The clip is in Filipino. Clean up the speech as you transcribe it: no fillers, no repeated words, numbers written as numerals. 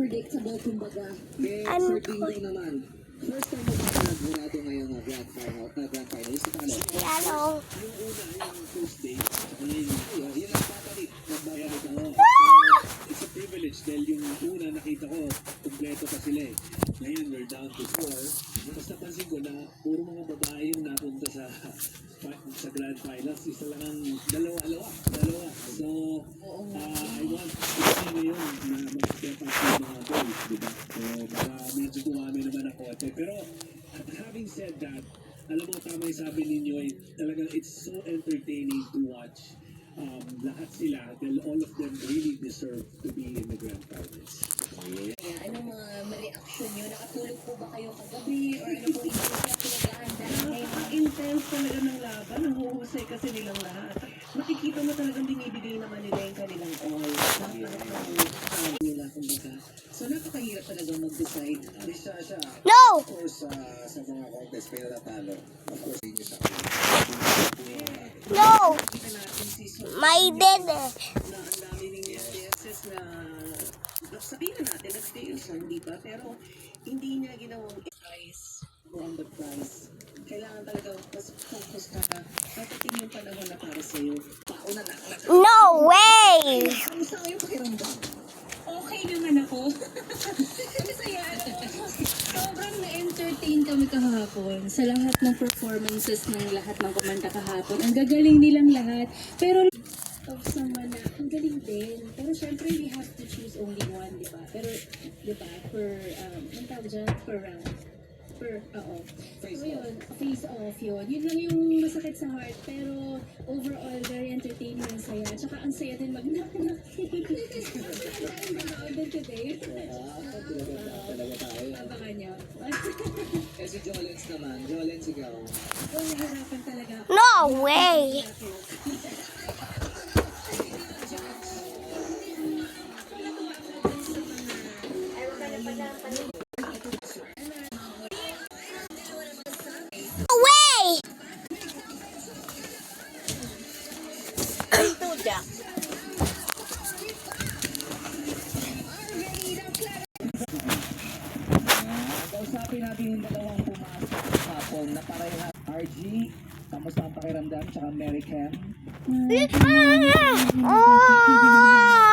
unpredictable kumbaga. Sir Bingo naman. First time mo ba nagmurado ngayong grand finals? Ano? Yung una, yung first day, yun ang papalit. Nagbabalit ako. It's a privilege dahil yung una nakita ko, kumpleto pa sila eh. Ngayon, we're down to 4. Mas napansin ko na puro mga babae yung napunta sa grand finals. Isa lang ang dalawa. So, I want to see ngayon na mag-step up yung mga boys, diba? So, baka medyo dumami naman ako. Pero, having said that, alam mo, tama yung sabi ninyo, talagang it's so entertaining to watch lahat sila, dahil all of them really deserve to be in the grand finals. Yeah, anong mga reaction nyo? Nakatulog po ba kayo kagabi? Or ano po yung pinag-ahanda? Intense talaga ng laban. Nahuhusay kasi nilang lahat. Makikita mo talagang binibigay naman nila yung kanilang all. Napakahusay nila, kumbaga. So napakahirap talaga mag-decide. No! Of course, sa mga contest, may natalo. Of course, yun yung sa No! Kita natin si Sol My bed. na ang dami ng beses na sabihin natin, nag-fail siya, hindi ba? Pero hindi niya ginawang price o on the price. Kailangan talaga mas focus ka na patating yung panahon na para sa'yo. Pauna na. No way! Kamusta kayo pakiramdam? Okay naman ako. Masaya ako. Sobrang na-entertain kami kahapon sa lahat ng performances ng lahat ng kumanta kahapon. Ang gagaling nilang lahat. Pero of someone na ang galing din. Pero syempre we have to choose only one, di ba? Pero, di ba, ang tawag dyan, per round. So yun, face off yun. Yun lang yung masakit sa heart. Pero overall, very entertaining and saya. Tsaka ang saya din mag-knock-knock. Ang din today. talaga tayo. Abangan nyo. Eh si Jolens naman. Jolens, ikaw. Oh, nahirapan talaga. No way! No way! Kausapin natin yung dalawang pumasok hapon na parehas. RG, kamusta ang pakiramdam? Tsaka Mary Cam. Oh!